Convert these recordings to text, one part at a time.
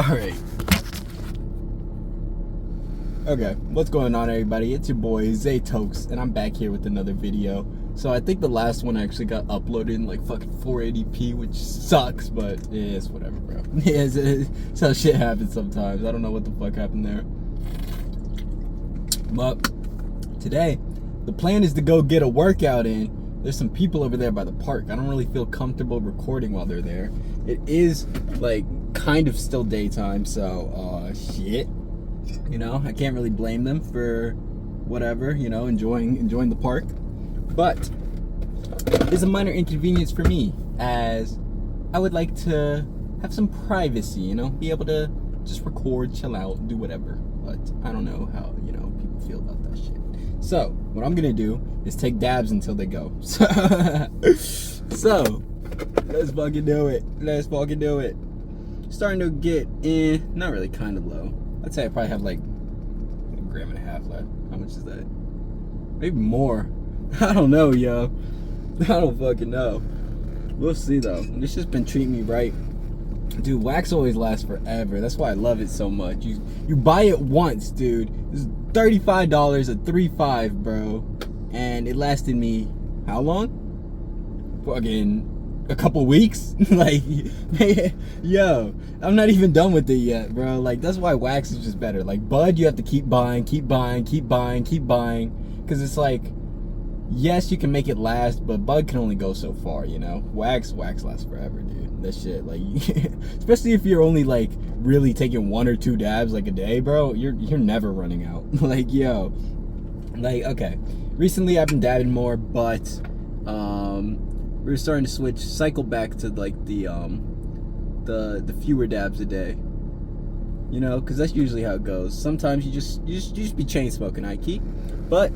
Alright. Okay, what's going on, everybody? It's your boy, Zaytokes, and I'm back here with another video. So I think the last one actually got uploaded in like fucking 480p, which sucks, but it's whatever, bro. Yeah, it's how shit happens sometimes. I don't know what the fuck happened there. But today, the plan is to go get a workout in. There's some people over there by the park. I don't really feel comfortable recording while they're there. It is like kind of still daytime, so shit. You know, I can't really blame them for whatever, you know, enjoying the park. But it's a minor inconvenience for me, as I would like to have some privacy, you know, be able to just record, chill out, do whatever. But I don't know how, you know, people feel about that shit. So what I'm gonna do is take dabs until they go. So let's fucking do it. Let's fucking do it. Starting to get in, not really, kind of low. I'd say I probably have like a gram and a half left. How much is that? Maybe more. I don't know, yo. I don't fucking know. We'll see though. This just been treating me right. Dude, wax always lasts forever. That's why I love it so much. You buy it once, dude. This is $35 at 3.5, bro. And it lasted me how long? Fucking a couple weeks. Like, yo, I'm not even done with it yet, bro. Like, that's why wax is just better. Like bud, you have to keep buying, because it's like, yes, you can make it last, but bud can only go so far, you know. Wax lasts forever, dude. That shit, like, especially if you're only like really taking 1 or 2 dabs like a day, bro, you're never running out. Like, yo, like, okay, recently I've been dabbing more, but we're starting to cycle back to like the fewer dabs a day, you know, because that's usually how it goes. Sometimes you just be chain smoking, Ike, but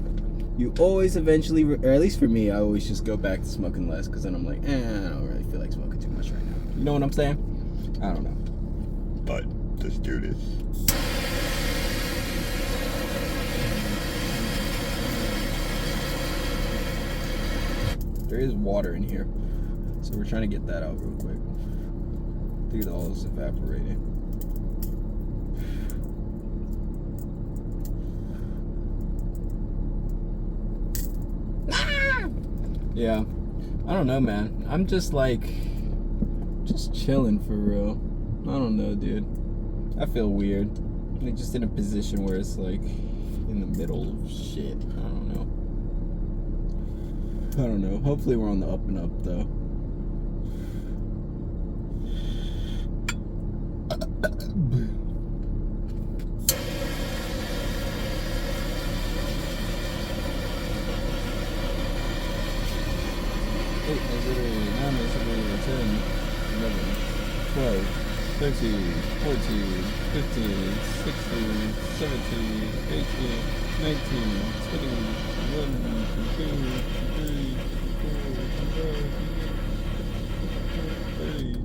you always eventually, or at least for me, I always just go back to smoking less, because then I'm like, I don't really feel like smoking too much right now. You know what I'm saying? I don't know. But let's do this. There is water in here, so we're trying to get that out real quick. I think it all is evaporating. Yeah, I don't know, man. I'm just like, just chilling for real. I don't know, dude. I feel weird. Like, just in a position where it's like in the middle of shit. I don't know. Hopefully we're on the up and up though. Eight, 9, 10, 11, 12, 13, 14, 15, 16, 17, 18, 19, 20, 21, 22, 23, 24, 25, 30.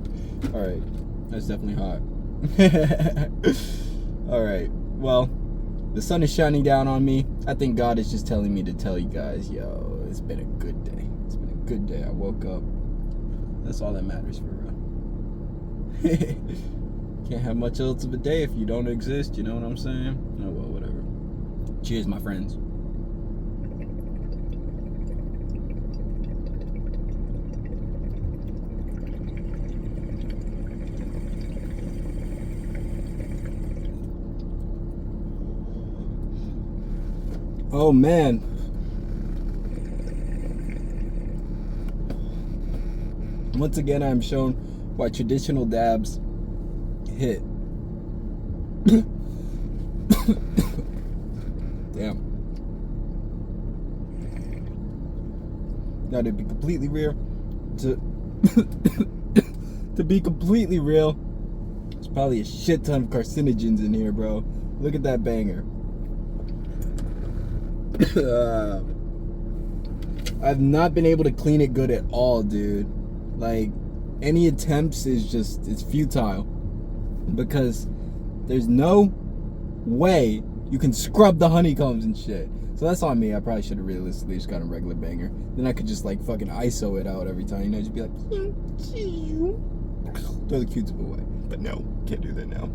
Alright, that's definitely hot. Alright, well, the sun is shining down on me. I think God is just telling me to tell you guys, yo, it's been a good day. It's been a good day. I woke up. That's all that matters for real. Can't have much else of a day if you don't exist, you know what I'm saying? Oh well, whatever. Cheers, my friends. Oh man. Once again, I'm shown why traditional dabs hit. Damn. Now, to be completely real, to be completely real, there's probably a shit ton of carcinogens in here, bro. Look at that banger. I've not been able to clean it good at all, dude. Like, any attempts is just, it's futile, because there's no way you can scrub the honeycombs and shit. So that's on me. I probably should have realistically just got a regular banger. Then I could just like fucking ISO it out every time, you know, just be like, throw the Q-tip away. But no, can't do that now.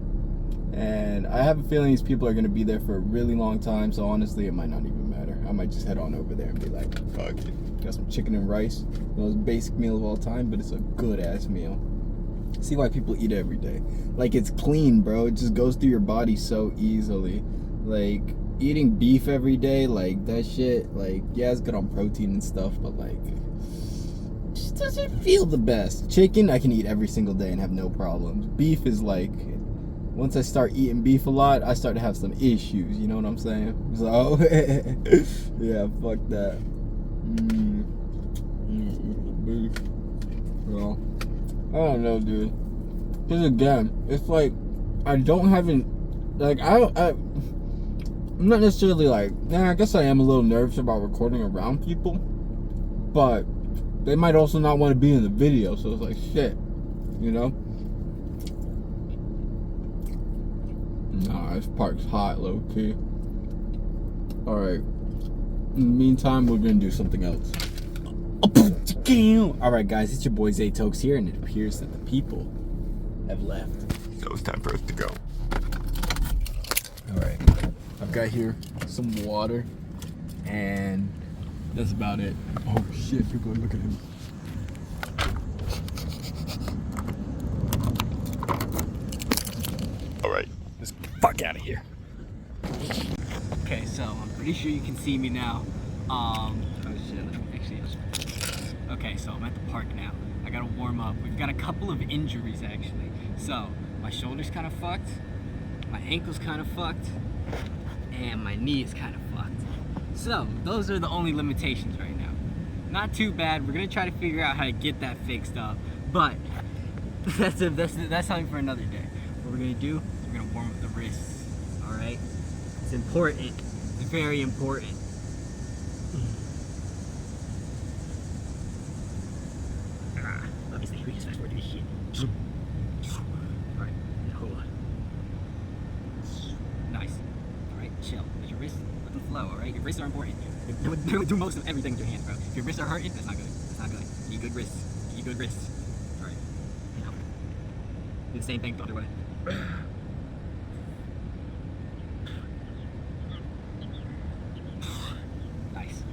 And I have a feeling these people are gonna be there for a really long time, so honestly, it might not even matter. I might just head on over there and be like, fuck it. Got some chicken and rice, the most basic meal of all time, but it's a good ass meal. See why people eat it every day. Like, it's clean, bro. It just goes through your body so easily. Like, eating beef every day, like, that shit, like, yeah, it's good on protein and stuff, but like, it just doesn't feel the best. Chicken, I can eat every single day and have no problems. Beef is like, once I start eating beef a lot, I start to have some issues, you know what I'm saying? So, yeah, fuck that. Beef. Well, I don't know, dude. Because again, it's like, I don't have an, like, I'm not necessarily like, I guess I am a little nervous about recording around people, but they might also not want to be in the video, so it's like, shit, you know? Nah, this park's hot, low key. Alright. In the meantime, we're gonna do something else. Alright, guys, it's your boy Zaytokes here, and it appears that the people have left. So it's time for us to go. Alright. I've got here some water, and that's about it. Oh shit, people are looking at him. Alright, let's get the fuck out of here. Okay, so I'm pretty sure you can see me now. Oh shit, actually, okay, so I'm at the park now. I gotta warm up. We've got a couple of injuries actually. So, my shoulder's kind of fucked, my ankle's kind of fucked, and my knee is kind of fucked. So, those are the only limitations right now. Not too bad. We're gonna try to figure out how to get that fixed up, but that's something for another day. What we're gonna do is we're gonna warm up the wrists, alright? It's important. It's very important. Obviously, we just fast forward to this shit. Alright, hold on. Nice. Alright, chill. Let your wrists, let them flow, alright? Your wrists are important. Do most of everything with your hands, bro. If your wrists are hurting, that's not good. That's not good. You need good wrists. You need good wrists. Alright. Now, do the same thing the other way. Nice.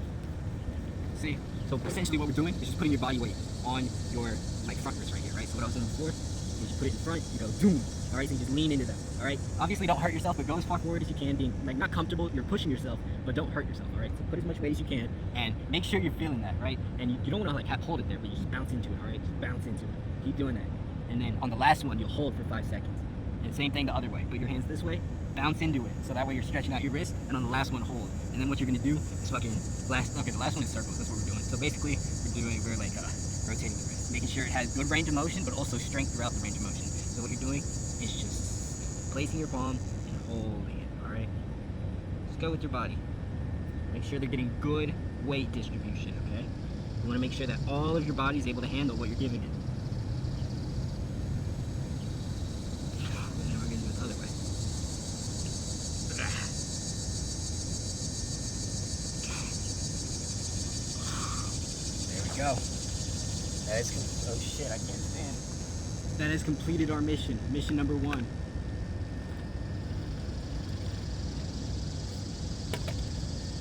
See? So essentially what we're doing is just putting your body weight on your like front wrist right here, right? So what I was doing before is you put it in front, you go zoom. Alright, so you just lean into them. Alright? Obviously don't hurt yourself, but go as far forward as you can, being like not comfortable, you're pushing yourself, but don't hurt yourself, alright? So put as much weight as you can and make sure you're feeling that, right? And you don't want to like hold it there, but you just bounce into it, alright? Just bounce into it. Keep doing that. And then on the last one, you'll hold for 5 seconds. And same thing the other way. Put your hands this way, bounce into it. So that way you're stretching out your wrist, and on the last one, hold. And then what you're gonna do is fucking the last one is circles. That's what we're doing. So basically, we're like rotating the wrist, making sure it has good range of motion, but also strength throughout the range of motion. So what you're doing is just placing your palm and holding it. All right. Just go with your body. Make sure they're getting good weight distribution. Okay. You want to make sure that all of your body is able to handle what you're giving it. Go. That is oh shit, I can't stand. That has completed our mission. Mission number 1.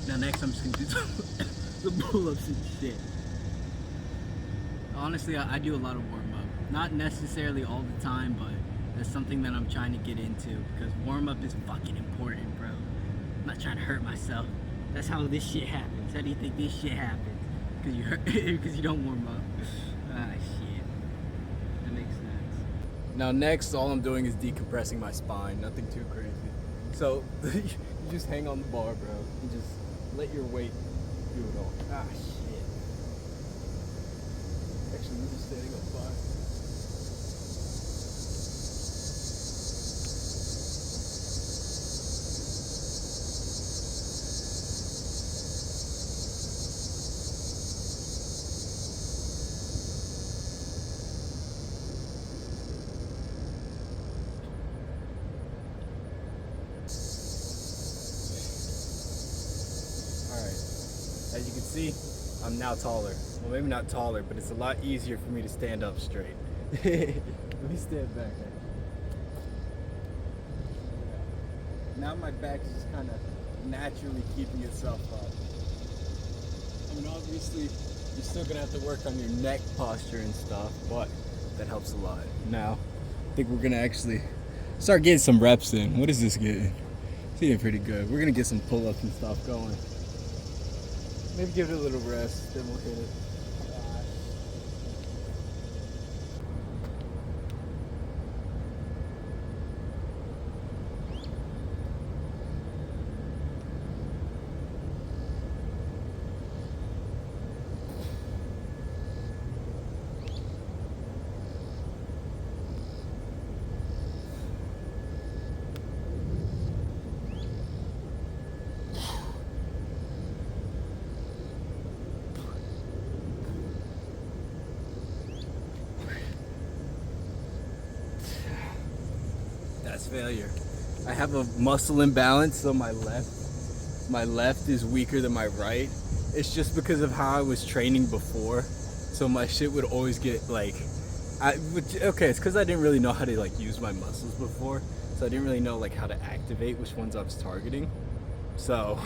Now next I'm just gonna do some pull-ups and shit. Honestly, I do a lot of warm-up. Not necessarily all the time, but that's something that I'm trying to get into because warm-up is fucking important, bro. I'm not trying to hurt myself. That's how this shit happens. How do you think this shit happens? Because you hurt, because you don't warm up. Ah, shit. That makes sense. Now next, all I'm doing is decompressing my spine. Nothing too crazy. So, you just hang on the bar, bro. And just let your weight do it all. Ah, shit. Actually, we're just standing up fine. As you can see, I'm now taller. Well, maybe not taller, but it's a lot easier for me to stand up straight. Let me stand back. Now my back's just kind of naturally keeping itself up. I mean, obviously, you're still gonna have to work on your neck posture and stuff, but that helps a lot. Now, I think we're gonna actually start getting some reps in. What is this getting? It's getting pretty good. We're gonna get some pull-ups and stuff going. Maybe give it a little rest, then we'll hit it. That's failure. I have a muscle imbalance, so my left is weaker than my right. It's just because of how I was training before, so my shit would always get like, it's because I didn't really know how to like use my muscles before, so I didn't really know like how to activate which ones I was targeting. So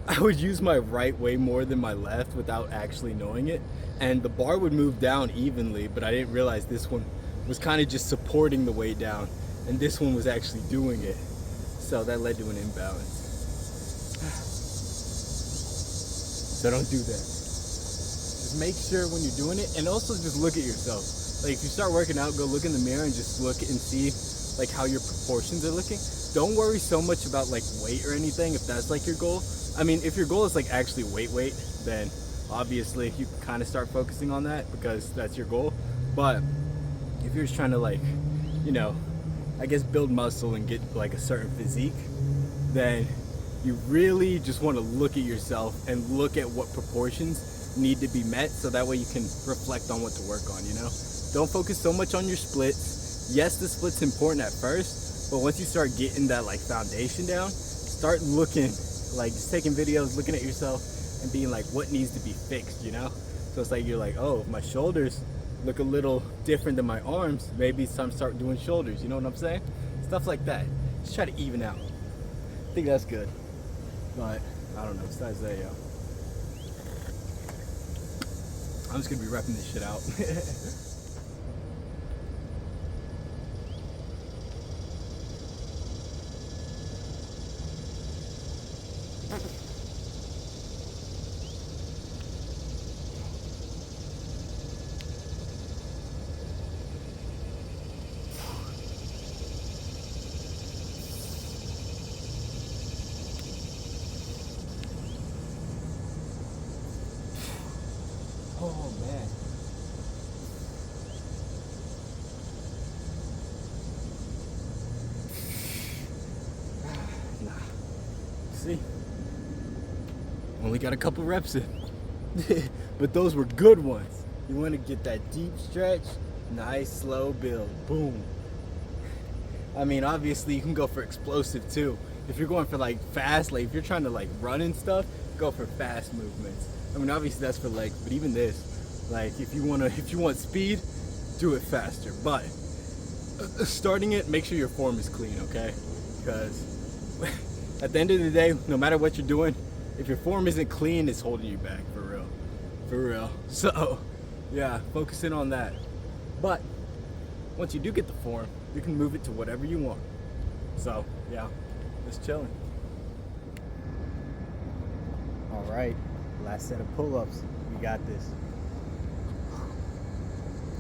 I would use my right way more than my left without actually knowing it, and the bar would move down evenly, but I didn't realize this one was kind of just supporting the weight down, and this one was actually doing it. So that led to an imbalance. So don't do that. Just make sure when you're doing it, and also just look at yourself. Like if you start working out, go look in the mirror and just look and see like how your proportions are looking. Don't worry so much about like weight or anything if that's like your goal. I mean, if your goal is like actually weight, then obviously you can kind of start focusing on that because that's your goal. But if you're just trying to like, you know, I guess build muscle and get like a certain physique, then you really just want to look at yourself and look at what proportions need to be met, so that way you can reflect on what to work on, you know? Don't focus so much on your splits. Yes, the split's important at first, but once you start getting that like foundation down, start looking, like just taking videos, looking at yourself and being like, what needs to be fixed, you know? So it's like, you're like, oh, my shoulders look a little different than my arms, maybe it's time to start doing shoulders, you know what I'm saying? Stuff like that. Just try to even out. I think that's good. But I don't know, besides that, yo, I'm just gonna be repping this shit out. Oh man. Nah. See? Only got a couple reps in. But those were good ones. You want to get that deep stretch, nice slow build. Boom. I mean, obviously you can go for explosive too. If you're going for like fast, like if you're trying to like run and stuff, go for fast movements. I mean, obviously that's for legs, but even this, like if you want speed, do it faster. But starting it, make sure your form is clean, okay? Because at the end of the day, no matter what you're doing, if your form isn't clean, it's holding you back, for real. For real. So, yeah, focus in on that. But once you do get the form, you can move it to whatever you want. So, yeah, just chilling. All right, last set of pull-ups. We got this.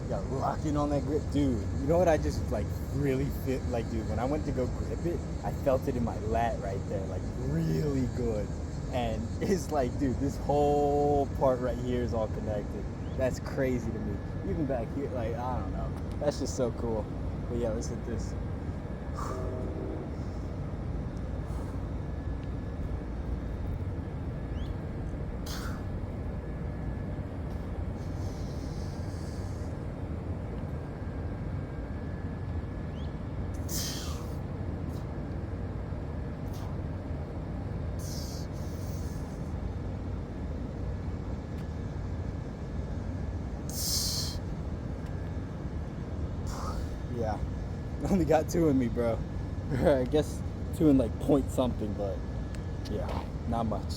You got lock in on that grip, dude. You know what I just like really fit, like, dude, when I went to go grip it, I felt it in my lat right there, like really good. And it's like, dude, this whole part right here is all connected. That's crazy to me. Even back here, like, I don't know. That's just so cool. But yeah, let's hit this. Yeah, only got two in me, bro. I guess doing like point something, but yeah, not much.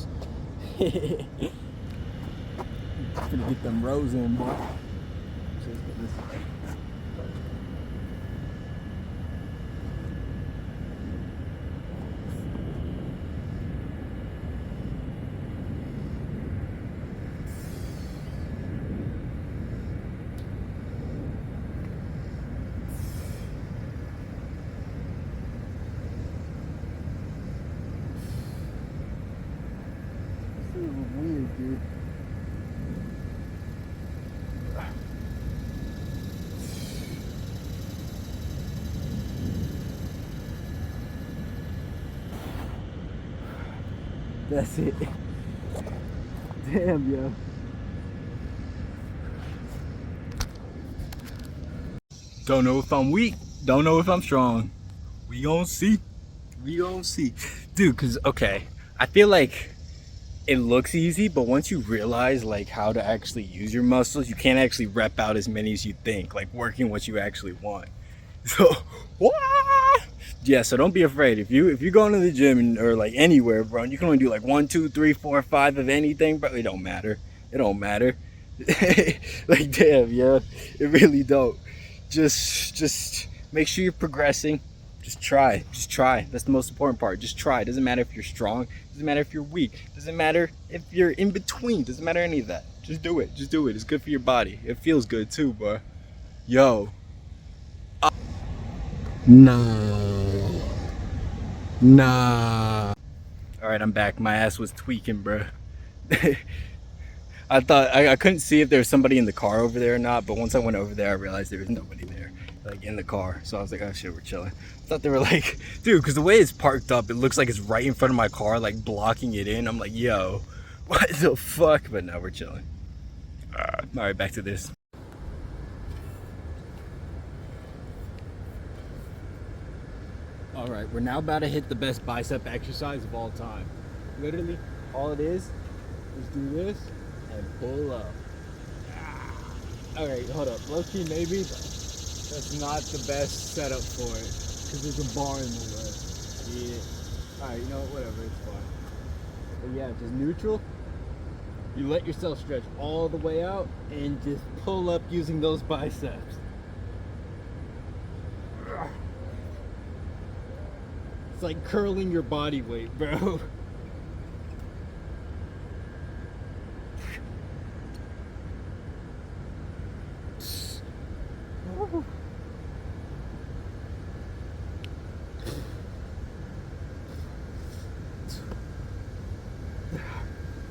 Gonna get them rows in, boy. Just get this. This is weird, dude. That's it. Damn, yo. Don't know if I'm weak. Don't know if I'm strong. We gon' see. We gon' see. Dude, cause okay, I feel like it looks easy, but once you realize like how to actually use your muscles, you can't actually rep out as many as you think, like working what you actually want. So, what? Yeah, so don't be afraid. If you're going to the gym or like anywhere, bro, and you can only do like 1, 2, 3, 4, 5 of anything, bro, it don't matter. It don't matter. Like damn, yeah, it really don't. Just make sure you're progressing. Just try. Just try. That's the most important part. Just try. It doesn't matter if you're strong. It doesn't matter if you're weak. It doesn't matter if you're in between. It doesn't matter any of that. Just do it. Just do it. It's good for your body. It feels good too, bro. Yo. Nah. Nah. Alright, I'm back. My ass was tweaking, bro. I thought I couldn't see if there was somebody in the car over there or not, but once I went over there, I realized there was nobody there, like in the car. So I was like, oh shit, we're chilling. I thought they were like, dude, because the way it's parked up, it looks like it's right in front of my car, like blocking it in. I'm like, yo, what the fuck? But no, we're chilling. All right, back to this. All right, we're now about to hit the best bicep exercise of all time. Literally, all it is do this and pull up. All right, hold up. Low key, maybe that's not the best setup for it because there's a bar in the way. Yeah. All right, you know what? Whatever, it's fine. But yeah, just neutral. You let yourself stretch all the way out and just pull up using those biceps. It's like curling your body weight, bro.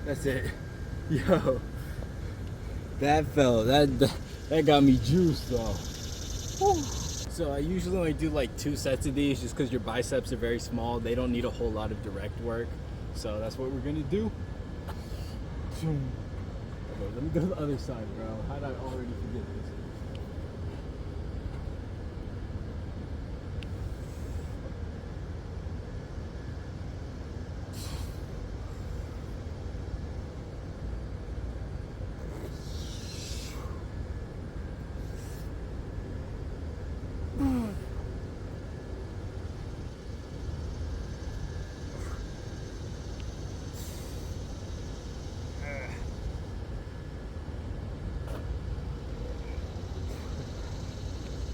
That's it. Yo. That got me juiced though. Whew. So I usually only do like 2 sets of these just because your biceps are very small. They don't need a whole lot of direct work. So that's what we're gonna do. Okay, let me go to the other side, bro. How did I already forget this?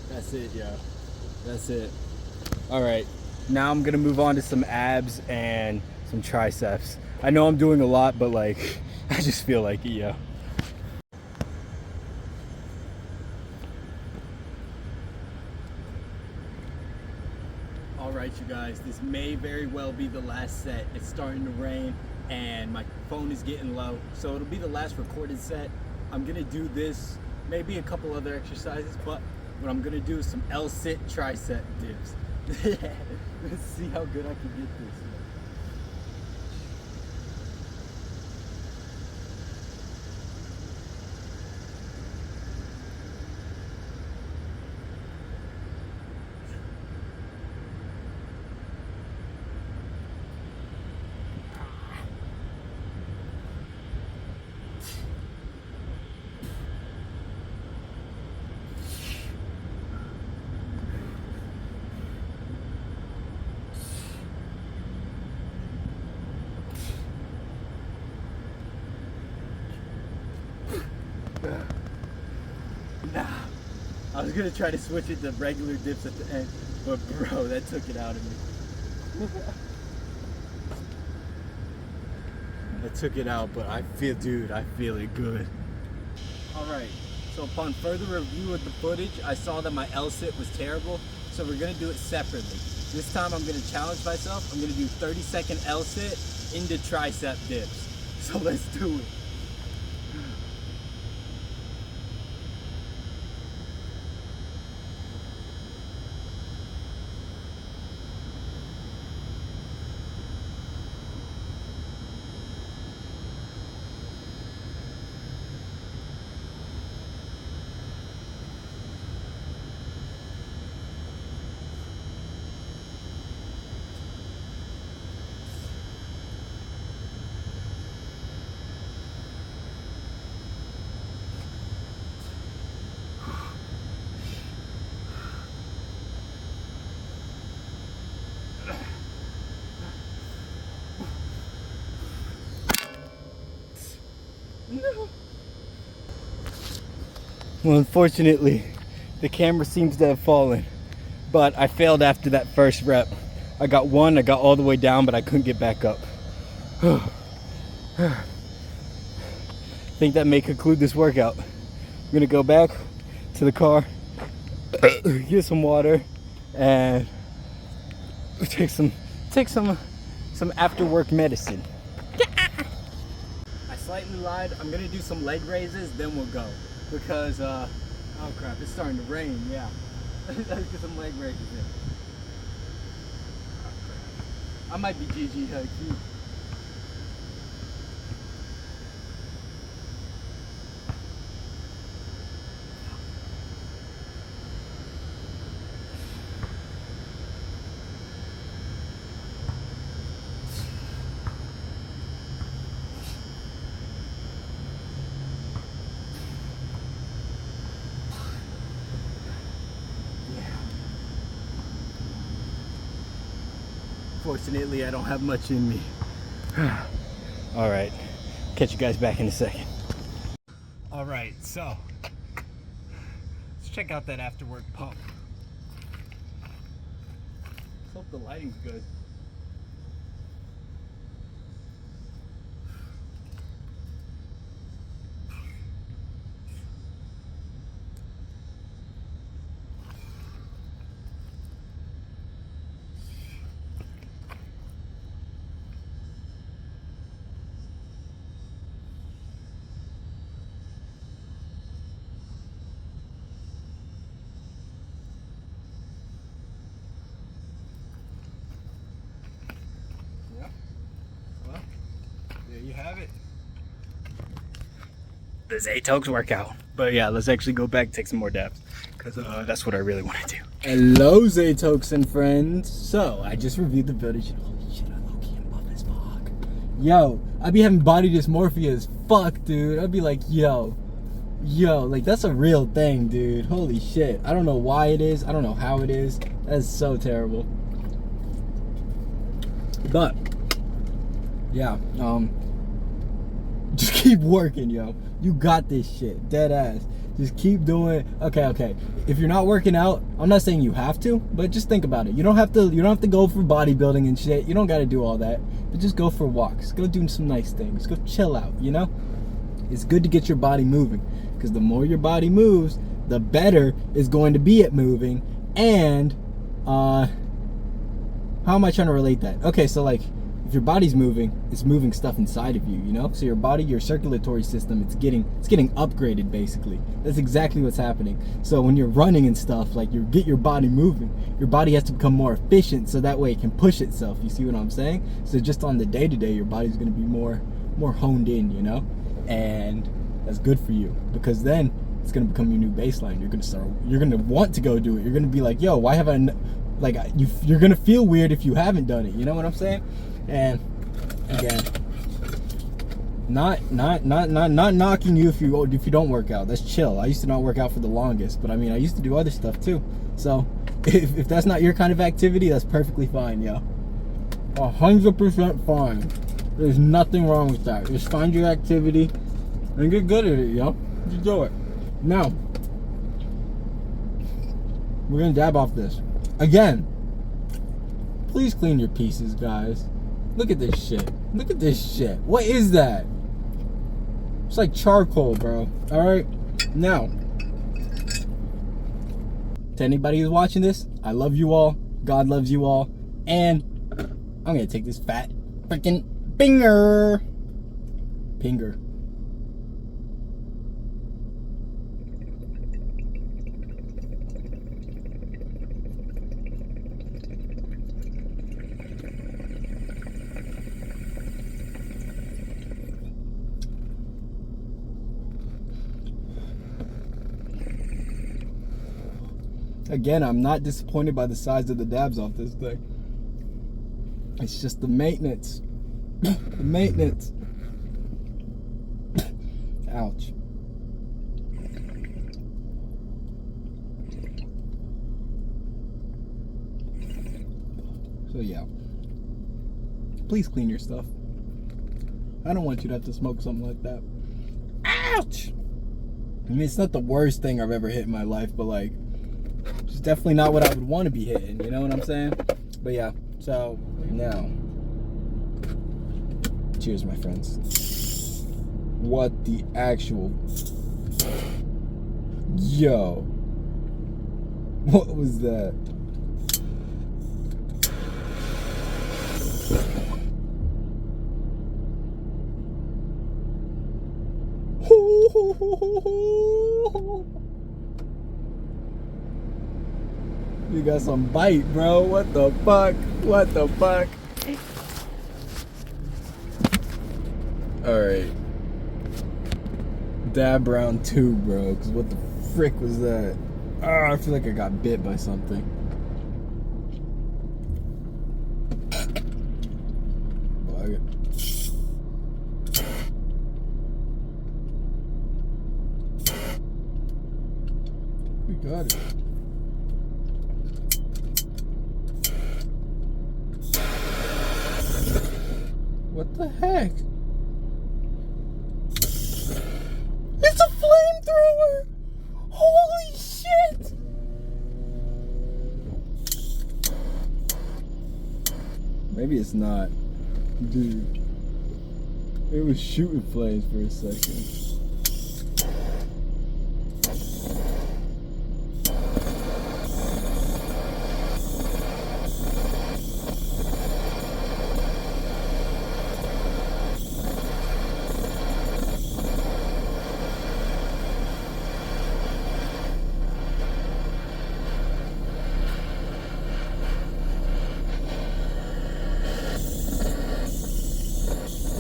That's it, yeah. That's it. All right, now I'm gonna move on to some abs and some triceps. I know I'm doing a lot, but like, I just feel like it, yeah. All right, you guys, this may very well be the last set. It's starting to rain and my phone is getting low, so it'll be the last recorded set. I'm gonna do this, maybe a couple other exercises, but what I'm gonna do is some L-sit tricep dips. Let's see how good I can get this. gonna try to switch it to regular dips at the end, but bro, that took it out of me. That took it out, but I feel it good. Alright, so upon further review of the footage, I saw that my L-sit was terrible, so we're gonna do it separately. This time I'm gonna challenge myself. I'm gonna do 30-second L-sit into tricep dips. So let's do it. No. Well, unfortunately, the camera seems to have fallen, but I failed after that first rep. I got all the way down, but I couldn't get back up. I think that may conclude this workout. I'm gonna go back to the car, get some water, and take some after work medicine. I slightly lied. I'm gonna do some leg raises, then we'll go. Because oh crap, it's starting to rain, yeah. Let's get some leg raises in. Oh, crap. I might be GG high key. Fortunately, I don't have much in me. All right, catch you guys back in a second. All right, so let's check out that after work pump. Hope the lighting's good. There you have it. The Zaytox workout. But yeah, let's actually go back and take some more dabs, because that's what I really want to do. Hello, Zaytox and friends. So, I just reviewed the footage. Holy shit, I'm low-key and buff as fuck. Yo, I be having body dysmorphia as fuck, dude. I'd be like, yo, like that's a real thing, dude. Holy shit. I don't know why it is. I don't know how it is. That's so terrible. But yeah, just keep working, yo. You got this shit, dead ass. Just keep doing. Okay. If you're not working out, I'm not saying you have to, but just think about it. You don't have to go for bodybuilding and shit. You don't got to do all that. But just go for walks. Go do some nice things. Go chill out. You know, it's good to get your body moving, because the more your body moves, the better it's going to be at moving. And how am I trying to relate that? Okay, so like, if your body's moving, it's moving stuff inside of you, you know? So your body, your circulatory system, it's getting upgraded, basically. That's exactly what's happening. So when you're running and stuff, like, you get your body moving, your body has to become more efficient, so that way it can push itself. You see what I'm saying? So just on the day-to-day, your body's gonna be more honed in, you know? And that's good for you, because then it's gonna become your new baseline. You're gonna want to go do it. You're gonna be like, yo, why have I, like, you're gonna feel weird if you haven't done it. You know what I'm saying? And again, not knocking you if you don't work out. That's chill. I used to not work out for the longest, but I mean, I used to do other stuff too. So if that's not your kind of activity, that's perfectly fine, yo. 100% fine. There's nothing wrong with that. Just find your activity and get good at it, yo. Just do it. Now, We're gonna dab off this. Again, please clean your pieces, guys. Look at this shit. Look at this shit. What is that? It's like charcoal, bro. Alright? Now, to anybody who's watching this, I love you all. God loves you all. And I'm gonna take this fat freaking finger. Again, I'm not disappointed by the size of the dabs off this thing. It's just the maintenance. The maintenance. Ouch. So yeah. Please clean your stuff. I don't want you to have to smoke something like that. Ouch! I mean, it's not the worst thing I've ever hit in my life, but like, it's definitely not what I would want to be hitting, you know what I'm saying? But yeah, so now, cheers, my friends. What the actual, yo, what was that? You got some bite, bro. What the fuck? What the fuck? Alright. Dab round 2, bro. Because what the frick was that? Ah, I feel like I got bit by something. We got it. What the heck? It's a flamethrower! Holy shit! Maybe it's not. Dude. It was shooting flames for a second.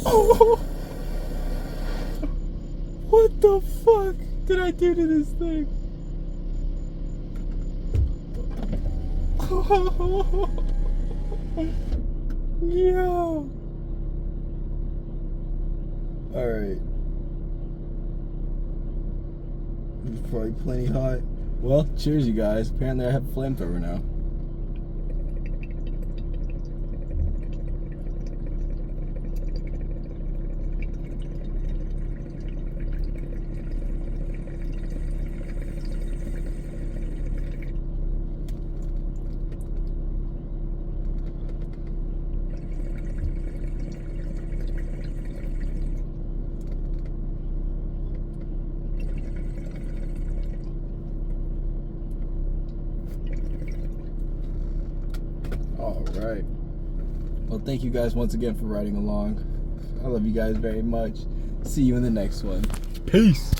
Oh! What the fuck did I do to this thing? Oh, yo! Alright. It's probably plenty hot. Well, cheers, you guys. Apparently I have a flamethrower now. Alright. Well, thank you guys once again for riding along. I love you guys very much. See you in the next one. Peace.